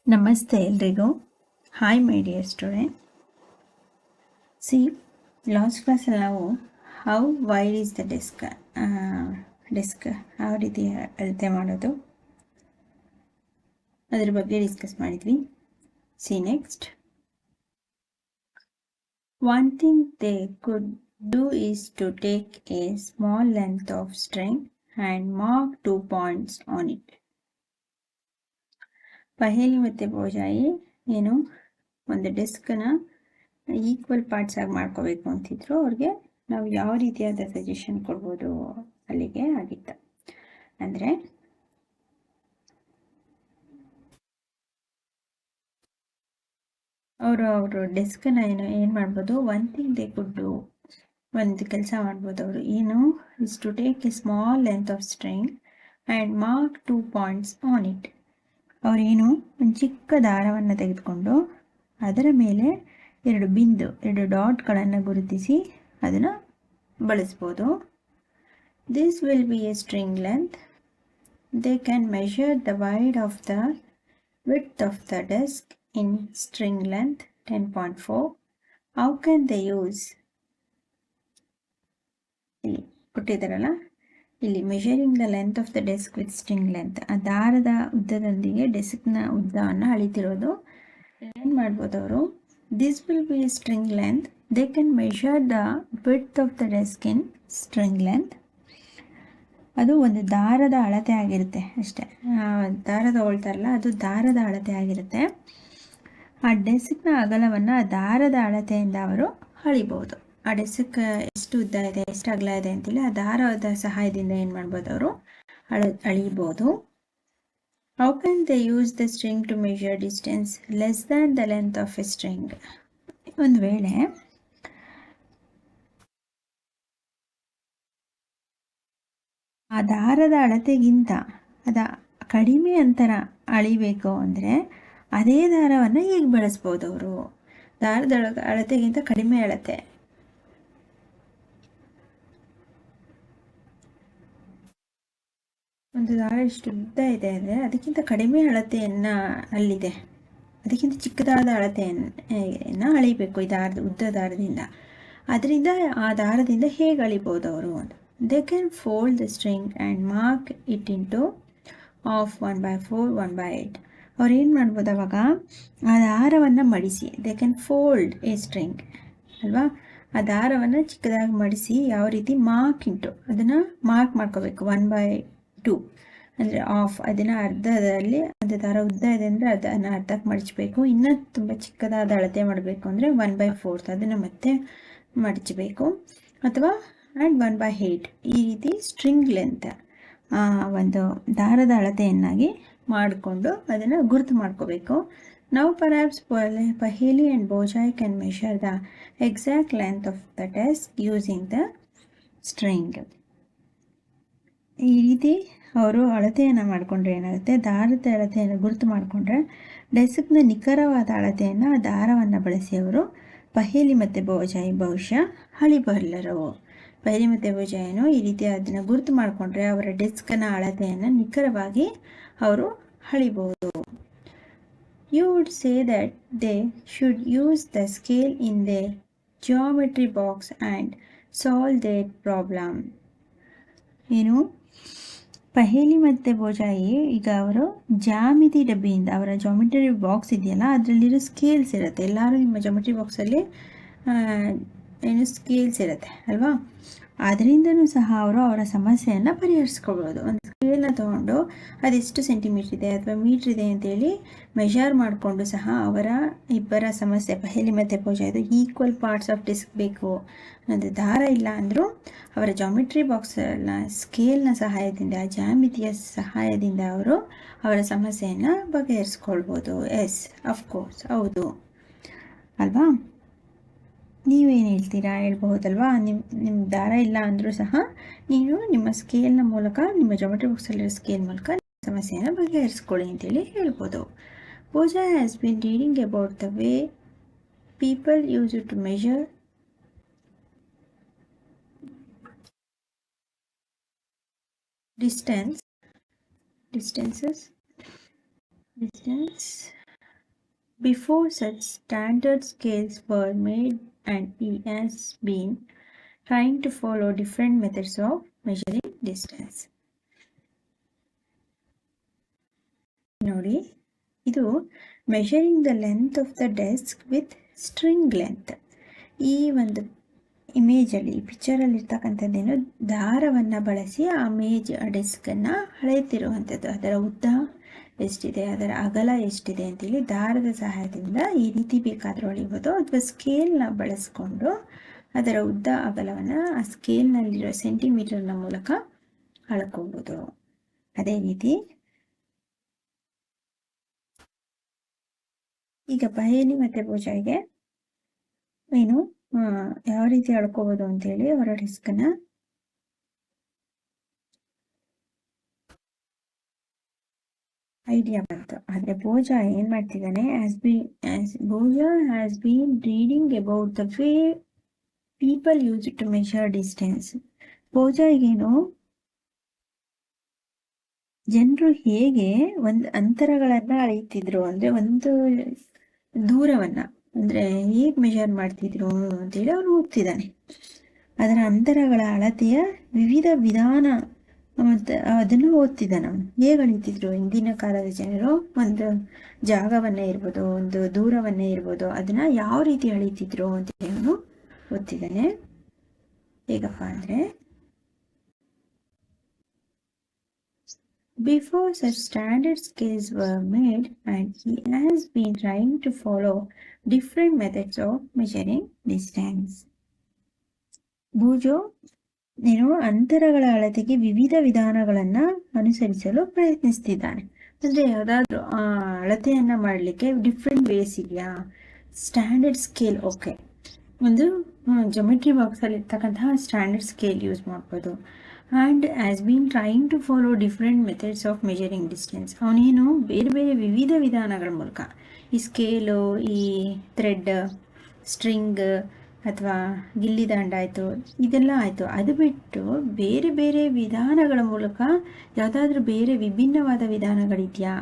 ನಮಸ್ತೆ ಎಲ್ರಿಗೂ. Hi my dear student. ಸಿ ಲಾಸ್ಟ್ ಕ್ಲಾಸಲ್ಲಿ ನಾವು how wide is the desk ಯಾವ ರೀತಿ ಅಳತೆ ಮಾಡೋದು ಅದ್ರ ಬಗ್ಗೆ ಡಿಸ್ಕಸ್ ಮಾಡಿದ್ವಿ. ಸಿ next, one thing they could do is to take a small length of string and mark 2 points on it. Paheli ಮತ್ತು ಬೋಜಾಯಿ ಏನು ಒಂದು ಡೆಸ್ಕನ್ನ ಈಕ್ವಲ್ ಪಾರ್ಟ್ಸ್ ಆಗಿ ಮಾಡ್ಕೋಬೇಕು ಅಂತಿದ್ರು. ಅವ್ರಿಗೆ ನಾವು ಯಾವ ರೀತಿಯಾದ ಸಜೆಷನ್ ಕೊಡ್ಬೋದು ಅಲ್ಲಿಗೆ ಆಗಿತ್ತು. ಅಂದರೆ ಅವರು ಡೆಸ್ಕನ್ನ ಏನು ಮಾಡ್ಬೋದು, one thing they could do, ಒಂದು ಕೆಲಸ ಮಾಡ್ಬೋದು ಅವರು ಏನು, is to take a small length of string and mark 2 points on it. ಅವರೇನು ಒಂದು ಚಿಕ್ಕ ದಾರವನ್ನು ತೆಗೆದುಕೊಂಡು ಅದರ ಮೇಲೆ ಎರಡು ಡಾಟ್ಗಳನ್ನು ಗುರುತಿಸಿ ಅದನ್ನು ಬಳಸ್ಬೋದು. This will be A string length. They can measure the wide of the width of the desk in string length 10.4. How can they use, ಇಲ್ಲಿ ಕೊಟ್ಟಿದ್ದಾರಲ್ಲ, ಇಲ್ಲಿ measuring the length of the desk with string length, ಆ ದಾರದ ಉದ್ದದೊಂದಿಗೆ ಡೆಸ್ಕ್ನ ಉದ್ದವನ್ನು ಅಳಿತಿರೋದು. ಏನು ಮಾಡ್ಬೋದು ಅವರು, this will be A string length. They can measure the width of the desk in string length. ಅದು ಒಂದು ದಾರದ ಅಳತೆ ಆಗಿರುತ್ತೆ ಅಷ್ಟೇ. ದಾರ ತಗೊಳ್ತಾರಲ್ಲ, ಅದು ದಾರದ ಅಳತೆ ಆಗಿರುತ್ತೆ. ಆ ಡೆಸ್ಕ್ನ ಅಗಲವನ್ನು ಆ ದಾರದ ಅಳತೆಯಿಂದ ಅವರು ಅಳಿಬೋದು. ಆ ಡೆಸ್ಕ್ ಎಷ್ಟು ಉದ್ದ ಇದೆ, ಎಷ್ಟು ಅಗಲ ಇದೆ ಅಂತೇಳಿ ಆ ದಾರದ ಸಹಾಯದಿಂದ ಏನು ಮಾಡ್ಬೋದು, ಅವರು ಅಳಿಬೋದು. How can they use the string to measure distance less than the length of a string. ಒಂದು ವೇಳೆ ಆ ದಾರದ ಅಳತೆಗಿಂತ ಕಡಿಮೆ ಅಂತರ ಅಳಿಬೇಕು ಅಂದರೆ ಅದೇ ದಾರವನ್ನು ಹೇಗೆ ಬಳಸ್ಬೋದು ಅವರು, ದಾರದ ಅಳತೆಗಿಂತ ಕಡಿಮೆ ಅಳತೆ, ಒಂದು ದಾರ ಎಷ್ಟು ಉದ್ದ ಇದೆ ಅಂದರೆ ಅದಕ್ಕಿಂತ ಕಡಿಮೆ ಅಳತೆಯನ್ನು ಅಲ್ಲಿದೆ, ಅದಕ್ಕಿಂತ ಚಿಕ್ಕದಾದ ಅಳತೆಯನ್ನು ಅಳಿಬೇಕು ಈ ಉದ್ದ ದಾರದಿಂದ. ಅದರಿಂದ ಆ ದಾರದಿಂದ ಹೇಗೆ ಅಳಿಬೋದು ಅವರು ಅಂತ. They can fold the string and mark it into of 1/4 1/8. ಅವ್ರು ಏನು ಮಾಡ್ಬೋದು ಅವಾಗ, ಆ ದಾರವನ್ನು ಮಡಿಸಿ, they can fold a string ಅಲ್ವಾ, ಆ ದಾರವನ್ನು ಚಿಕ್ಕದಾಗಿ ಮಡಿಸಿ ಯಾವ ರೀತಿ ಮಾರ್ಕ್ ಇಂಟು, ಅದನ್ನು ಮಾರ್ಕ್ ಮಾಡ್ಕೋಬೇಕು 1/2 ಅಂದರೆ ಆಫ್, ಅದನ್ನು ಅರ್ಧದಲ್ಲಿ, ಒಂದು ದಾರ ಉದ್ದ ಇದೆ ಅಂದರೆ ಅದನ್ನು ಅರ್ಧಕ್ಕೆ ಮಡಚಬೇಕು. ಇನ್ನೂ ತುಂಬ ಚಿಕ್ಕದಾದ ಅಳತೆ ಮಾಡಬೇಕು ಅಂದರೆ 1/4 ಅದನ್ನು ಮತ್ತೆ ಮಡಚಬೇಕು, ಅಥವಾ ಆ್ಯಂಡ್ 1/8 ಈ ರೀತಿ ಸ್ಟ್ರಿಂಗ್ ಲೆಂತ್ ಒಂದು ದಾರದ ಅಳತೆಯನ್ನಾಗಿ ಮಾಡಿಕೊಂಡು ಅದನ್ನು ಗುರುತು ಮಾಡ್ಕೋಬೇಕು. ನಾವು perhaps Paheli and Boojho can measure the exact length of the desk using the string. ಈ ರೀತಿ ಅವರು ಅಳತೆಯನ್ನು ಮಾಡಿಕೊಂಡ್ರೆ ಏನಾಗುತ್ತೆ, ದಾರದ ಅಳತೆಯನ್ನು ಗುರುತು ಮಾಡಿಕೊಂಡ್ರೆ ಡೆಸ್ಕ್ನ ನಿಖರವಾದ ಅಳತೆಯನ್ನು ಆ ದಾರವನ್ನು ಬಳಸಿ ಅವರು ಪಹೇಲಿ ಮತ್ತು ಬೋಜಾಯಿ ಬಹುಶಃ ಅಳಿಬಲ್ಲರು. ಪಹೇಲಿ ಮತ್ತು ಬೋಜಾಯಿನು ಈ ರೀತಿ ಅದನ್ನು ಗುರುತು ಮಾಡಿಕೊಂಡ್ರೆ ಅವರ ಡೆಸ್ಕ್ನ ಅಳತೆಯನ್ನು ನಿಖರವಾಗಿ ಅವರು ಅಳಿಬಹುದು. You would say that they should use the scale in the geometry box and solve their problem. ಏನು, ಪಹೇಲಿ ಮತ್ತು ಬೋಜಾಯಿ ಈಗ ಅವರು ಜಾಮಿತಿ ಡಬ್ಬಿಯಿಂದ, ಅವರ ಜಾಮಿಟ್ರಿ ಬಾಕ್ಸ್ ಇದೆಯಲ್ಲ ಅದರಲ್ಲಿರೋ ಸ್ಕೇಲ್ಸ್ ಇರುತ್ತೆ. ಎಲ್ಲರೂ ನಿಮ್ಮ ಜಾಮಿಟ್ರಿ ಬಾಕ್ಸಲ್ಲಿ ಏನು ಸ್ಕೇಲ್ಸ್ ಇರುತ್ತೆ ಅಲ್ವಾ, ಅದರಿಂದನೂ ಸಹ ಅವರು ಅವರ ಸಮಸ್ಯೆಯನ್ನು ಪರಿಹರಿಸ್ಕೊಳ್ಬೋದು. ಒಂದು ಸ್ಕೇಲ್ನ ತೊಗೊಂಡು ಅದೆಷ್ಟು ಸೆಂಟಿಮೀಟ್ರ್ ಇದೆ ಅಥವಾ ಮೀಟ್ರ್ ಇದೆ ಅಂತೇಳಿ ಮೆಷರ್ ಮಾಡಿಕೊಂಡು ಸಹ ಅವರ ಇಬ್ಬರ ಸಮಸ್ಯೆ, ಪಹೇಲಿ ಮತ್ತು ಬೋಜಾಯಿದು ಈಕ್ವಲ್ ಪಾರ್ಟ್ಸ್ ಆಫ್ ಡೆಸ್ಕ್ ಬೇಕು ಅನ್ನೋದು ದಾರ ಇಲ್ಲ ಅಂದರೂ ಅವರ ಜಾಮಿಟ್ರಿ ಬಾಕ್ಸ್ನ ಸ್ಕೇಲ್ನ ಸಹಾಯದಿಂದ, ಜ್ಯಾಮಿತಿಯ ಸಹಾಯದಿಂದ ಅವರು ಅವರ ಸಮಸ್ಯೆಯನ್ನು ಬಗೆಹರಿಸ್ಕೊಳ್ಬೋದು. ಎಸ್, ಅಫ್ಕೋರ್ಸ್, ಹೌದು ಅಲ್ವಾ. ನೀವೇನು ಹೇಳ್ತೀರಾ, ಹೇಳ್ಬಹುದಲ್ವಾ. ನಿಮ್ಮ ದಾರ ಇಲ್ಲ ಅಂದರೂ ಸಹ ನೀವು ನಿಮ್ಮ ಸ್ಕೇಲ್ನ ಮೂಲಕ, ನಿಮ್ಮ ಜಾಮೆಟ್ರಿ ಬಾಕ್ಸಲ್ಲಿರೋ ಸ್ಕೇಲ್ ಮೂಲಕ ಸಮಸ್ಯೆಯನ್ನು ಬಗೆಹರಿಸ್ಕೊಳ್ಳಿ ಅಂತೇಳಿ ಹೇಳ್ಬೋದು. Boojho has been reading about the way people use it to measure distance Before such standard scales were made and he has been trying to follow different methods of measuring distance. ನೋಡಿ, ಇದು measuring the length of the desk with string length. ಈ ಒಂದು ಇಮೇಜಲ್ಲಿ, ಈ ಪಿಕ್ಚರಲ್ಲಿ ಇರ್ತಕ್ಕಂಥದ್ದೇನು, ದಾರವನ್ನು ಬಳಸಿ ಆ ಡೆಸ್ಕನ್ನು ಅಳೆಯುತ್ತಿರುವಂಥದ್ದು. ಅದರ ಉದ್ದ ಎಷ್ಟಿದೆ, ಅದರ ಅಗಲ ಎಷ್ಟಿದೆ ಅಂತೇಳಿ ದಾರದ ಸಹಾಯದಿಂದ ಈ ರೀತಿ ಬೇಕಾದರೂ ಅಳೆಯಬಹುದು, ಅಥವಾ ಸ್ಕೇಲ್ನ ಬಳಸ್ಕೊಂಡು ಅದರ ಉದ್ದ ಅಗಲವನ್ನು ಆ ಸ್ಕೇಲ್ನಲ್ಲಿರೋ ಸೆಂಟಿಮೀಟರ್ನ ಮೂಲಕ ಅಳ್ಕೋಬೋದು. ಅದೇ ರೀತಿ ಈಗ ಪಹೇಲಿ ಮತ್ತು ಭೋಜಾಯಿಗೆ ಏನು ಯಾವ ರೀತಿ ಅಳ್ಕೋಬೋದು ಅಂತೇಳಿ ಅವರ ಡಿಸ್ಕನ್ನ ಐಡಿಯಾ ಬಂತು. ಆದರೆ ಭೋಜಾ ಏನು ಮಾಡ್ತಿದ್ದಾನೆ, Boojho has been reading about the way people use to measure distance. ಭೋಜಾಯಿಗೇನು, ಜನರು ಹೇಗೆ ಒಂದು ಅಂತರಗಳನ್ನು ಅಳೆಯುತ್ತಿದ್ರು, ಅಂದರೆ ಒಂದು ದೂರವನ್ನು ಅಂದರೆ ಹೇಗೆ ಮೆಷರ್ ಮಾಡ್ತಿದ್ರು ಅಂತೇಳಿ ಅವನು ಓದ್ತಿದ್ದಾನೆ. ಅದರ ಅಂತರಗಳ ಅಳತೆಯ ವಿವಿಧ ವಿಧಾನ ಮತ್ತು ಅದನ್ನು ಓದ್ತಿದ್ದಾನೆ. ಅವನು ಹೇಗೆ ಅಳಿತಿದ್ರು, ಹಿಂದಿನ ಕಾಲದ ಜನರು ಒಂದು ಜಾಗವನ್ನೇ ಇರ್ಬೋದು, ಒಂದು ದೂರವನ್ನೇ ಇರ್ಬೋದು, ಅದನ್ನು ಯಾವ ರೀತಿ ಅಳಿತಿದ್ರು ಅಂತೇಳಿ ಅವನು ಓದ್ತಿದ್ದಾನೆ. ಹೇಗಪ್ಪ ಅಂದರೆ, before such standard scales were made and he has been trying to follow different methods of measuring distance. ಭೋಜೋ ಅಂತರಗಳ ಅಳತೆಗೆ ವಿವಿಧ ವಿಧಾನಗಳನ್ನು ಅನುಸರಿಸಲು ಪ್ರಯತ್ನಿಸ್ತಿದ್ದಾನೆ. ಅಂದರೆ ಯಾವುದಾದ್ರೂ ಅಳತೆಯನ್ನು ಮಾಡಲಿಕ್ಕೆ ಡಿಫ್ರೆಂಟ್ ವೇಸ್ ಇದೆಯಾ. ಸ್ಟ್ಯಾಂಡರ್ಡ್ ಸ್ಕೇಲ್, ಓಕೆ, ಒಂದು ಜೊಮೆಟ್ರಿ ಬಾಕ್ಸಲ್ಲಿ ಇರ್ತಕ್ಕಂತಹ ಸ್ಟ್ಯಾಂಡರ್ಡ್ ಸ್ಕೇಲ್ ಯೂಸ್ ಮಾಡ್ಬೋದು. And has been trying to follow different methods of measuring distance. ಅವನೇನು ಬೇರೆ ಬೇರೆ ವಿವಿಧ ವಿಧಾನಗಳ ಮೂಲಕ, ಈ ಸ್ಕೇಲು, ಈ ಥ್ರೆಡ್, ಸ್ಟ್ರಿಂಗ್ ಅಥವಾ ಗಿಲ್ಲಿ ದಾಂಡ ಆಯಿತು, ಇದೆಲ್ಲ ಆಯಿತು. ಅದು ಬಿಟ್ಟು ಬೇರೆ ಬೇರೆ ವಿಧಾನಗಳ ಮೂಲಕ ಯಾವುದಾದ್ರೂ ಬೇರೆ ವಿಭಿನ್ನವಾದ ವಿಧಾನಗಳಿದೆಯಾ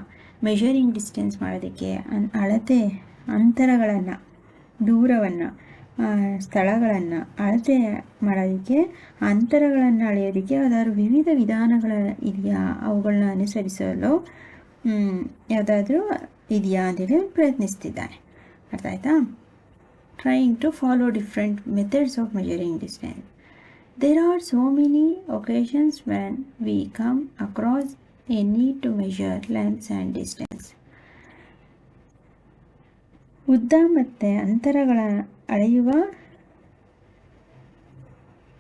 ಮೆಷರಿಂಗ್ ಡಿಸ್ಟೆನ್ಸ್ ಮಾಡೋದಕ್ಕೆ, ಅಳತೆ ಅಂತರಗಳನ್ನು, ದೂರವನ್ನು, ಸ್ಥಳಗಳನ್ನು ಅಳತೆ ಮಾಡೋದಕ್ಕೆ, ಅಂತರಗಳನ್ನು ಅಳೆಯೋದಕ್ಕೆ ಯಾವುದಾದ್ರೂ ವಿವಿಧ ವಿಧಾನಗಳ ಇದೆಯಾ, ಅವುಗಳನ್ನ ಅನುಸರಿಸಲು ಯಾವುದಾದ್ರೂ ಇದೆಯಾ ಅಂತೇಳಿ ಪ್ರಯತ್ನಿಸ್ತಿದ್ದಾನೆ. ಅರ್ಥ ಆಯ್ತಾ? Trying to follow different methods of measuring distance. There are so many occasions when we come across a need to measure lengths and distance. ಉದ್ದ ಮತ್ತು ಅಂತರಗಳ ಅಳೆಯುವ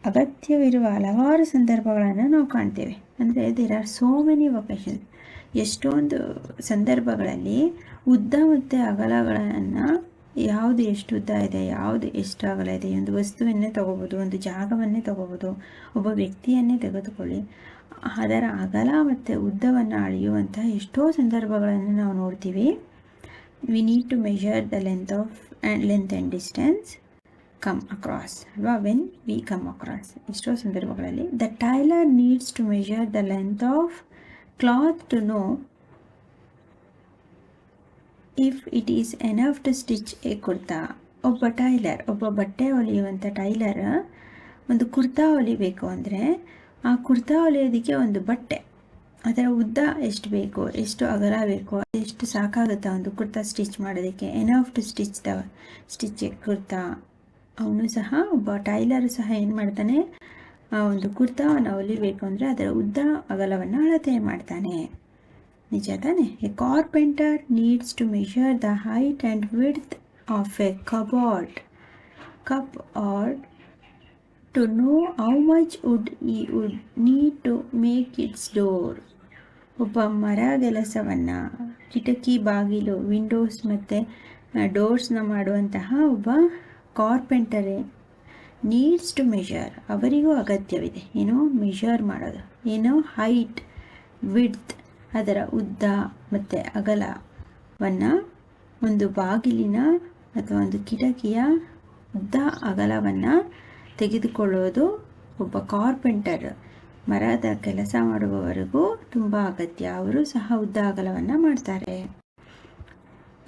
ಅಗತ್ಯವಿರುವ ಹಲವಾರು ಸಂದರ್ಭಗಳನ್ನು ನಾವು ಕಾಣ್ತೇವೆ. ಅಂದರೆ there are so many occasions, ಎಷ್ಟೊಂದು ಸಂದರ್ಭಗಳಲ್ಲಿ ಉದ್ದ ಮತ್ತು ಅಗಲಗಳನ್ನು, ಯಾವುದು ಎಷ್ಟು ಉದ್ದ ಇದೆ, ಯಾವುದು ಎಷ್ಟು ಅಗಲ ಇದೆ, ಒಂದು ವಸ್ತುವನ್ನೇ ತಗೋಬೋದು, ಒಂದು ಜಾಗವನ್ನೇ ತಗೋಬೋದು, ಒಬ್ಬ ವ್ಯಕ್ತಿಯನ್ನೇ ತೆಗೆದುಕೊಳ್ಳಿ, ಅದರ ಅಗಲ ಮತ್ತು ಉದ್ದವನ್ನು ಅಳೆಯುವಂಥ ಎಷ್ಟೋ ಸಂದರ್ಭಗಳನ್ನು ನಾವು ನೋಡ್ತೀವಿ. We need to measure the length and distance come across ಅಲ್ವಾ. ವೆನ್ ವಿ ಕಮ್ ಅಕ್ರಾಸ್, ಎಷ್ಟೋ ಸಂದರ್ಭಗಳಲ್ಲಿ the tailor needs to measure the length of cloth to know if it is enough to stitch a kurta. ಒಬ್ಬ ಬಟ್ಟೆ ಹೊಲಿಯುವಂಥ tailor ಒಂದು ಕುರ್ತಾ ಹೊಲಿಬೇಕು ಅಂದರೆ, ಆ ಕುರ್ತಾ ಹೊಲಿಯೋದಕ್ಕೆ ಒಂದು ಬಟ್ಟೆ, ಅದರ ಉದ್ದ ಎಷ್ಟು ಬೇಕು, ಎಷ್ಟು ಅಗಲ ಬೇಕು, ಎಷ್ಟು ಸಾಕಾಗುತ್ತಾ ಒಂದು ಕುರ್ತಾ ಸ್ಟಿಚ್ ಮಾಡೋದಕ್ಕೆ, enough to stitch a kurta. ಅವನು ಸಹ, ಒಬ್ಬ ಟೈಲರು ಸಹ ಏನು ಮಾಡ್ತಾನೆ, ಆ ಒಂದು ಕುರ್ತಾವನ್ನು ಹೊಲಿಬೇಕು ಅಂದರೆ ಅದರ ಉದ್ದ ಅಗಲವನ್ನು ಅಳತೆ ಮಾಡ್ತಾನೆ. ನಿಜ ತಾನೆ? A carpenter needs to measure the height and width of a cup or to know how much wood need to make its door. ಒಬ್ಬ ಮರಗೆಲಸವನ್ನು, ಕಿಟಕಿ, ಬಾಗಿಲು, ವಿಂಡೋಸ್ ಮತ್ತು ಡೋರ್ಸ್ನ ಮಾಡುವಂತಹ ಒಬ್ಬ ಕಾರ್ಪೆಂಟರೇ ನೀಡ್ಸ್ ಟು ಮೆಷರ್, ಅವರಿಗೂ ಅಗತ್ಯವಿದೆ ಏನು, ಮೆಷರ್ ಮಾಡೋದು, ಏನು, ಹೈಟ್, ವಿಡ್ತ್, ಅದರ ಉದ್ದ ಮತ್ತು ಅಗಲವನ್ನು, ಒಂದು ಬಾಗಿಲಿನ ಅಥವಾ ಒಂದು ಕಿಟಕಿಯ ಉದ್ದ ಅಗಲವನ್ನು ತೆಗೆದುಕೊಳ್ಳೋದು ಒಬ್ಬ ಕಾರ್ಪೆಂಟರ್, ಮರದ ಕೆಲಸ ಮಾಡುವವರೆಗೂ ತುಂಬ ಅಗತ್ಯ. ಅವರು ಸಹ ಉದ್ದ ಅಗಲವನ್ನು ಮಾಡ್ತಾರೆ.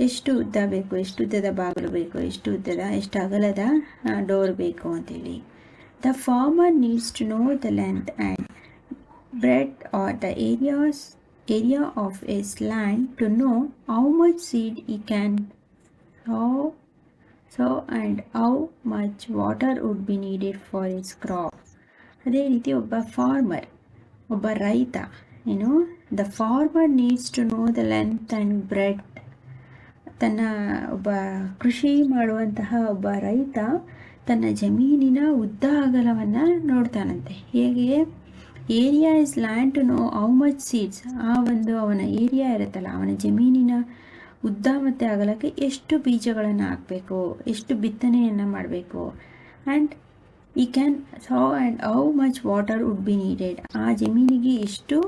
ಎಷ್ಟು ಉದ್ದ ಬೇಕು, ಎಷ್ಟು ಉದ್ದದ ಬಾಗಿಲು ಬೇಕು, ಎಷ್ಟು ಅಗಲದ ಡೋರ್ ಬೇಕು ಅಂತೇಳಿ. The farmer needs to know the length and breadth or the area of his land to know how much seed he can sow and how much water would be needed for his crop. ಅದೇ ರೀತಿ ಒಬ್ಬ ರೈತ the farmer needs to know the length and breadth. ಒಬ್ಬ ಕೃಷಿ ಮಾಡುವಂತಹ ಒಬ್ಬ ರೈತ ತನ್ನ ಜಮೀನಿನ ಉದ್ದ ಅಗಲವನ್ನು ನೋಡ್ತಾನಂತೆ. ಹೇಗೆ? Area is land to know how much seeds. ಅವನ ಏರಿಯಾ ಇರುತ್ತಲ್ಲ, ಅವನ ಜಮೀನಿನ ಉದ್ದ ಮತ್ತು ಅಗಲಕ್ಕೆ ಎಷ್ಟು ಬೀಜಗಳನ್ನು ಹಾಕಬೇಕು, ಎಷ್ಟು ಬಿತ್ತನೆಯನ್ನು ಮಾಡಬೇಕು. ಆ್ಯಂಡ್ ಈ can so and how much water would be needed. ಆ ಜಮೀನಿಗೆ ಎಷ್ಟು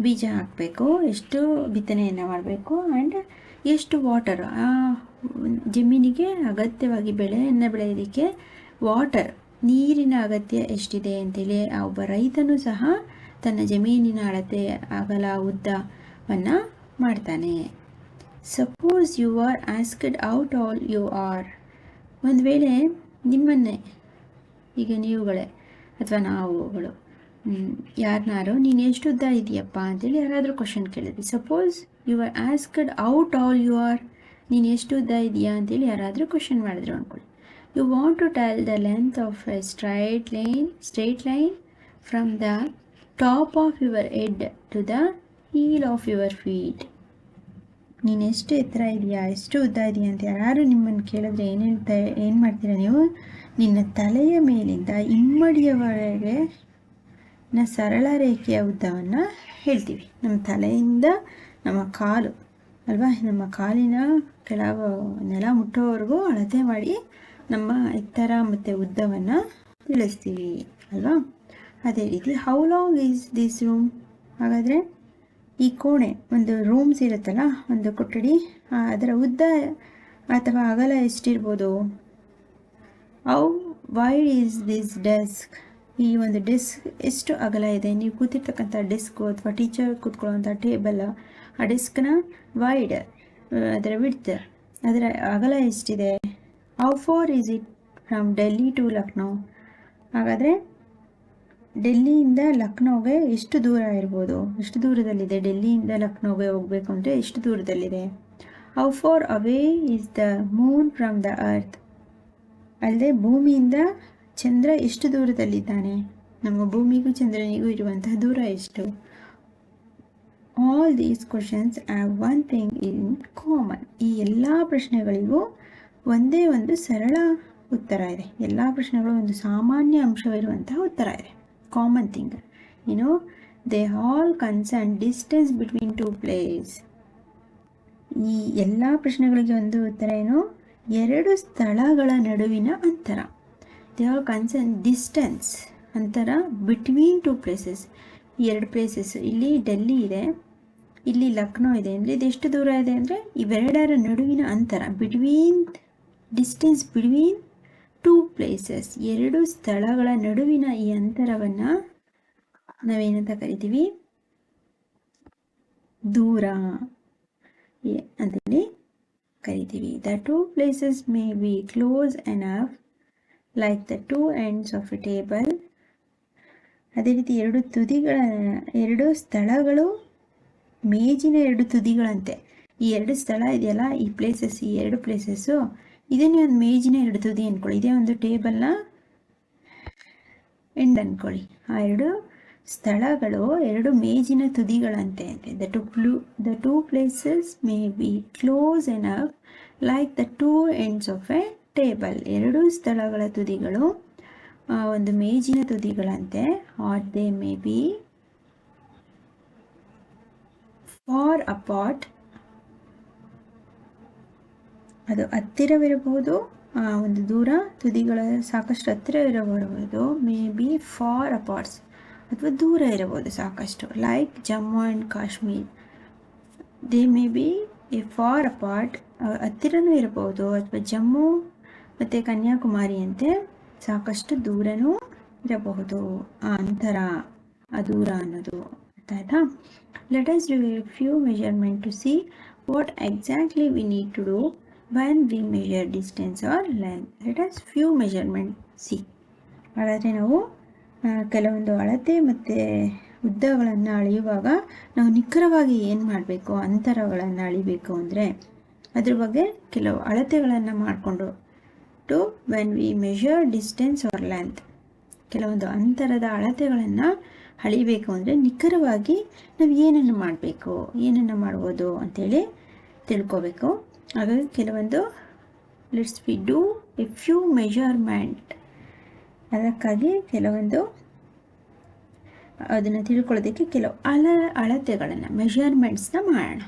ಬೀಜ ಹಾಕಬೇಕು, ಎಷ್ಟು ಬಿತ್ತನೆಯನ್ನು ಮಾಡಬೇಕು, ಆ್ಯಂಡ್ ಎಷ್ಟು ವಾಟರ್ ಆ ಜಮೀನಿಗೆ ಅಗತ್ಯವಾಗಿ ಬೆಳೆಯನ್ನು ಬೆಳೆಯೋದಕ್ಕೆ ನೀರಿನ ಅಗತ್ಯ ಎಷ್ಟಿದೆ ಅಂತೇಳಿ ಆ ಒಬ್ಬ ರೈತನೂ ಸಹ ತನ್ನ ಜಮೀನಿನ ಅಳತೆ ಅಗಲ ಉದ್ದವನ್ನು ಮಾಡ್ತಾನೆ. Suppose you are asked how tall you are. ಒಂದು ವೇಳೆ ನಿಮ್ಮನ್ನೇ, ಈಗ ನೀವುಗಳೇ ಅಥವಾ ನಾವುಗಳು ಯಾರನ್ನಾರು ನೀನು ಎಷ್ಟು ಉದ್ದ ಇದೆಯಪ್ಪ ಅಂತೇಳಿ ಯಾರಾದರೂ ಕ್ವಶನ್ ಕೇಳಿದ್ವಿ. Suppose you are asked how tall you are, ನೀನು ಎಷ್ಟು ಉದ್ದ ಇದೆಯಾ ಅಂತೇಳಿ ಯಾರಾದರೂ ಕ್ವಶನ್ ಮಾಡಿದ್ರು ಅಂದ್ಕೊಳ್ಳಿ. You want to tell the length of a straight line from the top of your head to the heel of your feet. ನೀನು ಎಷ್ಟು ಎತ್ತರ ಇದೆಯಾ, ಎಷ್ಟು ಉದ್ದ ಇದೆಯಾ ಅಂತ ಯಾರು ನಿಮ್ಮನ್ನು ಕೇಳಿದ್ರೆ ಏನು ಮಾಡ್ತೀರಾ ನೀವು? ನಿನ್ನ ತಲೆಯ ಮೇಲಿಂದ ಇಮ್ಮಡಿಯವರೆಗೆ ಸರಳ ರೇಖೆಯ ಉದ್ದವನ್ನು ಹೇಳ್ತೀವಿ. ನಮ್ಮ ತಲೆಯಿಂದ ನಮ್ಮ ಕಾಲು ಅಲ್ವಾ, ನಮ್ಮ ಕಾಲಿನ ಕೆಳಗೆ ನೆಲ ಮುಟ್ಟೋವರೆಗೂ ಅಳತೆ ಮಾಡಿ ನಮ್ಮ ಎತ್ತರ ಮತ್ತು ಉದ್ದವನ್ನು ತಿಳಿಸ್ತೀವಿ ಅಲ್ವಾ. ಅದೇ ರೀತಿ how long is this room. ಹಾಗಾದರೆ ಈ ಕೋಣೆ, ಒಂದು ರೂಮ್ಸ್ ಇರುತ್ತಲ್ಲ, ಒಂದು ಕೊಠಡಿ, ಅದರ ಉದ್ದ ಅಥವಾ ಅಗಲ ಎಷ್ಟಿರ್ಬೋದು? How wide is this desk. ಈ ಒಂದು ಡೆಸ್ಕ್ ಎಷ್ಟು ಅಗಲ ಇದೆ? ನೀವು ಕೂತಿರ್ತಕ್ಕಂಥ ಡೆಸ್ಕು ಅಥವಾ ಟೀಚರ್ ಕೂತ್ಕೊಳ್ಳುವಂಥ ಟೇಬಲ್, ಆ ಡೆಸ್ಕ್ನ ವೈಡ್, ಅದರ ವಿಡ್ತ್, ಅದರ ಅಗಲ ಎಷ್ಟಿದೆ? How far is it from Delhi to Lucknow. ಹಾಗಾದರೆ ಡೆಲ್ಲಿಯಿಂದ ಲಕ್ನೋಗೆ ಎಷ್ಟು ದೂರ ಇರ್ಬೋದು, ಎಷ್ಟು ದೂರದಲ್ಲಿದೆ? ಡೆಲ್ಲಿಯಿಂದ ಲಕ್ನೋಗೆ ಹೋಗಬೇಕು ಅಂದರೆ ಎಷ್ಟು ದೂರದಲ್ಲಿದೆ? How far away is the Moon from the earth. ಅಲ್ಲದೆ ಭೂಮಿಯಿಂದ ಚಂದ್ರ ಎಷ್ಟು ದೂರದಲ್ಲಿದ್ದಾನೆ? ನಮ್ಮ ಭೂಮಿಗೂ ಚಂದ್ರನಿಗೂ ಇರುವಂತಹ ದೂರ ಎಷ್ಟು? All these questions have one thing in common. ಈ ಎಲ್ಲ ಪ್ರಶ್ನೆಗಳಿಗೂ ಒಂದೇ ಒಂದು ಸರಳ ಉತ್ತರ ಇದೆ. ಎಲ್ಲ ಪ್ರಶ್ನೆಗಳು ಒಂದು ಸಾಮಾನ್ಯ ಅಂಶವಿರುವಂತಹ ಉತ್ತರ ಇದೆ. Common thing they all concern distance between two place. ಈ ಎಲ್ಲ ಪ್ರಶ್ನೆಗಳಿಗೆ ಒಂದು ಉತ್ತರ ಏನು? ಎರಡು ಸ್ಥಳಗಳ ನಡುವಿನ ಅಂತರ. ದೇ ಆಲ್ ಕನ್ಸರ್ನ್ ಡಿಸ್ಟೆನ್ಸ್, ಅಂತರ ಬಿಟ್ವೀನ್ ಟು ಪ್ಲೇಸಸ್. ಎರಡು ಪ್ಲೇಸಸ್, ಇಲ್ಲಿ ಡೆಲ್ಲಿ ಇದೆ, ಇಲ್ಲಿ ಲಕ್ನೋ ಇದೆ ಅಂದರೆ ಇದೆಷ್ಟು ದೂರ ಇದೆ ಅಂದರೆ ಇವೆರಡರ ನಡುವಿನ ಅಂತರ. ಡಿಸ್ಟೆನ್ಸ್ ಬಿಟ್ವೀನ್ ಟೂ ಪ್ಲೇಸಸ್, ಎರಡು ಸ್ಥಳಗಳ ನಡುವಿನ ಈ ಅಂತರವನ್ನು ನಾವೇನಂತ ಕರಿತೀವಿ? ದೂರ ಅಂತೇಳಿ ಕರಿತೀವಿ. The two places may be close enough like the two ends of a table. ಅದೇ ರೀತಿ ಎರಡು ಸ್ಥಳಗಳು ಮೇಜಿನ ಎರಡು ತುದಿಗಳಂತೆ. ಈ ಎರಡು ಸ್ಥಳ ಇದೆಯಲ್ಲ, ಈ ಪ್ಲೇಸಸ್, ಈ ಎರಡು ಪ್ಲೇಸಸ್ಸು, ಇದನ್ನೇ ಒಂದು ಮೇಜಿನ ಎರಡು ತುದಿ ಅಂದ್ಕೊಳ್ಳಿ. ಇದೇ ಒಂದು ಟೇಬಲ್ನ ಎಂಡ್ ಅಂದ್ಕೊಳ್ಳಿ. ಆ ಎರಡು ಸ್ಥಳಗಳು ಎರಡು ಮೇಜಿನ ತುದಿಗಳಂತೆ. The two places may be close enough like the two ends of a table. ಎರಡು ಸ್ಥಳಗಳ ತುದಿಗಳು ಒಂದು ಮೇಜಿನ ತುದಿಗಳಂತೆ. Are they may be far apart, ಅದು ಹತ್ತಿರವಿರಬಹುದು, ಒಂದು ದೂರ, ತುದಿಗಳ ಸಾಕಷ್ಟು ಹತ್ತಿರ ಇರಬಹುದು. ಮೇ ಬಿ ಫಾರ್ ಅಪಾರ್ಟ್ಸ್, ಅಥವಾ ದೂರ ಇರಬಹುದು ಸಾಕಷ್ಟು. Like Jammu and Kashmir, they may be a far apart, ಹತ್ತಿರನೂ ಇರಬಹುದು, ಅಥವಾ ಜಮ್ಮು ಮತ್ತು ಕನ್ಯಾಕುಮಾರಿಯಂತೆ ಸಾಕಷ್ಟು ದೂರನೂ ಇರಬಹುದು. ಆ ಅಂತರ, ಆ ದೂರ ಅನ್ನೋದು. ಆಯಿತಾ? Let us do a few measurement to see what exactly we need to do when we measure distance or length. Let us few measurement see. ಹಾಗಾದರೆ ನಾವು ಕೆಲವೊಂದು ಅಳತೆ ಮತ್ತು ಉದ್ದಗಳನ್ನು ಅಳೆಯುವಾಗ ನಾವು ನಿಖರವಾಗಿ ಏನು ಮಾಡಬೇಕು, ಅಂತರಗಳನ್ನು ಅಳಿಬೇಕು ಅಂದರೆ ಅದ್ರ ಬಗ್ಗೆ ಕೆಲವು ಅಳತೆಗಳನ್ನು ಮಾಡಿಕೊಂಡು to when we measure distance or length, ಕೆಲವೊಂದು ಅಂತರದ ಅಳತೆಗಳನ್ನು ಅಳಿಬೇಕು ಅಂದರೆ ನಿಖರವಾಗಿ ನಾವು ಏನನ್ನು ಮಾಡಬೇಕು, ಏನನ್ನು ಮಾಡ್ಬೋದು ಅಂಥೇಳಿ ತಿಳ್ಕೋಬೇಕು. ಹಾಗಾಗಿ ಕೆಲವೊಂದು let's we do a few measurement. ಅದಕ್ಕಾಗಿ ಕೆಲವೊಂದು ಅದನ್ನು ತಿಳ್ಕೊಳ್ಳೋದಕ್ಕೆ ಕೆಲವು ಅಳತೆಗಳನ್ನು ಮೆಷರ್ಮೆಂಟ್ಸ್ನ ಮಾಡೋಣ.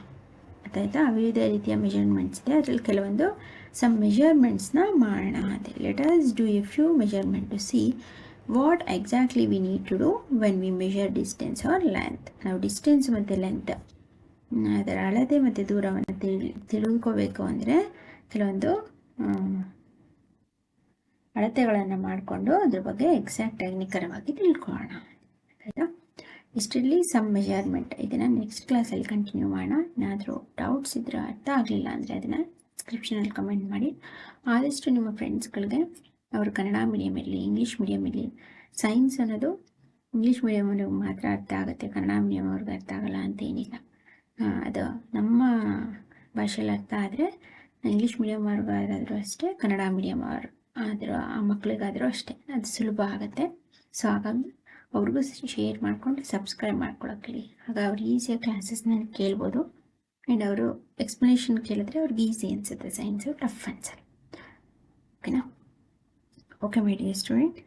ಆಯ್ತಾ? ವಿವಿಧ ರೀತಿಯ ಮೆಷರ್ಮೆಂಟ್ಸ್ ಇದೆ, ಅದರಲ್ಲಿ ಕೆಲವೊಂದು ಸಮ್ ಮೆಷರ್ಮೆಂಟ್ಸ್ನ ಮಾಡೋಣ ಅಂತ. Let us do a few measurement to see what exactly we need to do when we measure distance or length. ನಾವು ಡಿಸ್ಟೆನ್ಸ್ ಮತ್ತು ಲೆಂತ್ ಅದರ ಅಳತೆ ಮತ್ತು ದೂರವನ್ನು ತಿಳ್ಕೋಬೇಕು ಅಂದರೆ ಕೆಲವೊಂದು ಅಳತೆಗಳನ್ನು ಮಾಡಿಕೊಂಡು ಅದ್ರ ಬಗ್ಗೆ ಎಕ್ಸಾಕ್ಟಾಗಿ ನಿಖರವಾಗಿ ತಿಳ್ಕೊಳ್ಳೋಣ. ಆಯಿತಾ? ಇಷ್ಟರಲ್ಲಿ ಸಮ್ ಮೆಷರ್ಮೆಂಟ್. ಇದನ್ನು ನೆಕ್ಸ್ಟ್ ಕ್ಲಾಸಲ್ಲಿ ಕಂಟಿನ್ಯೂ ಮಾಡೋಣ. ಏನಾದರೂ ಡೌಟ್ಸ್ ಇದ್ದರೆ, ಅರ್ಥ ಆಗಲಿಲ್ಲ ಅಂದರೆ ಅದನ್ನು ಡಿಸ್ಕ್ರಿಪ್ಷನಲ್ಲಿ ಕಮೆಂಟ್ ಮಾಡಿ. ಆದಷ್ಟು ನಿಮ್ಮ ಫ್ರೆಂಡ್ಸ್ಗಳಿಗೆ ಅವರು ಕನ್ನಡ ಮೀಡಿಯಮ್ ಇರಲಿ, ಇಂಗ್ಲೀಷ್ ಮೀಡಿಯಮ್ ಇರಲಿ, ಸೈನ್ಸ್ ಅನ್ನೋದು ಇಂಗ್ಲೀಷ್ ಮೀಡಿಯಮ್ವರೆಗೂ ಮಾತ್ರ ಅರ್ಥ ಆಗುತ್ತೆ, ಕನ್ನಡ ಮೀಡಿಯಮ್ ಅವ್ರಿಗೆ ಅರ್ಥ ಆಗಲ್ಲ ಅಂತೇನಿಲ್ಲ. ಅದು ನಮ್ಮ ಭಾಷೆಯಲ್ಲಿ ಅರ್ಥ ಆದರೆ ಇಂಗ್ಲೀಷ್ ಮೀಡಿಯಮ್ ಅವ್ರಿಗಾದ್ರೂ ಅಷ್ಟೇ, ಕನ್ನಡ ಮೀಡಿಯಮ್ ಅವರು ಆದರೂ ಆ ಮಕ್ಕಳಿಗಾದರೂ ಅಷ್ಟೇ ಅದು ಸುಲಭ ಆಗುತ್ತೆ. ಸೊ ಹಾಗಾಗಿ ಅವ್ರಿಗೂ ಶೇರ್ ಮಾಡಿಕೊಂಡು ಸಬ್ಸ್ಕ್ರೈಬ್ ಮಾಡ್ಕೊಳಕ್ಕೆ, ಆಗ ಅವ್ರು ಈಸಿಯಾಗಿ ಕ್ಲಾಸಸ್ನ ಕೇಳ್ಬೋದು. ಆ್ಯಂಡ್ ಅವರು ಎಕ್ಸ್ಪ್ಲನೇಷನ್ ಕೇಳಿದ್ರೆ ಅವ್ರಿಗೆ ಈಸಿ ಅನಿಸುತ್ತೆ, ಸೈನ್ಸು ಟಫ್ ಅನ್ಸಲ್ಲ. ಓಕೆನಾ? ಓಕೆ ಮೈ ಡಿಯರ್ ಸ್ಟೂಡೆಂಟ್,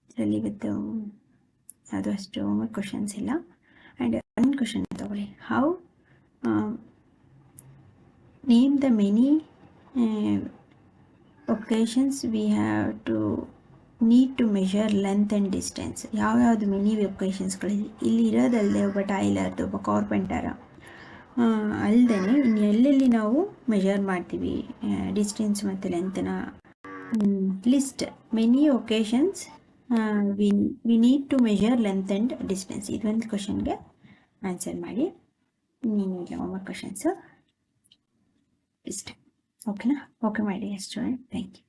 ಇದರಲ್ಲಿ ಇವತ್ತು ಅದು ಅಷ್ಟು ಹೋಮ್ವರ್ಕ್ ಕ್ವಶನ್ಸ್ ಇಲ್ಲ. ಆ್ಯಂಡ್ ಒಂದು ಕ್ವಶನ್ ತಗೊಳ್ಳಿ. How name the many occasions we have to need to measure length and distance. ಯಾವ್ಯಾವುದು ಮೆನಿ ಒಕೇಶನ್ಸ್ಗಳಿದೆ ಇಲ್ಲಿ ಇರೋದಲ್ಲದೆ, ಒಬ್ಬ ಟೈಲರ್ದು, ಒಬ್ಬ ಕಾರ್ಪೆಂಟರ ಅಲ್ಲದೆ ಇನ್ನು ಎಲ್ಲೆಲ್ಲಿ ನಾವು ಮೆಷರ್ ಮಾಡ್ತೀವಿ ಡಿಸ್ಟೆನ್ಸ್ ಮತ್ತು ಲೆಂತ್ನ list. Many occasions we need to measure length and distance. ಇದೊಂದು ಕ್ವಶನ್ಗೆ ಆನ್ಸರ್ ಮಾಡಿ. ಇನ್ನೇನಿಲ್ಲ ಹೋಮ್ವರ್ಕ್ ಕ್ವಶನ್ಸು ಇಷ್ಟ. ಓಕೆನಾ? ಓಕೆ ಮಾಡಿ ಸ್ಟೂಡೆಂಟ್, ಥ್ಯಾಂಕ್ ಯು.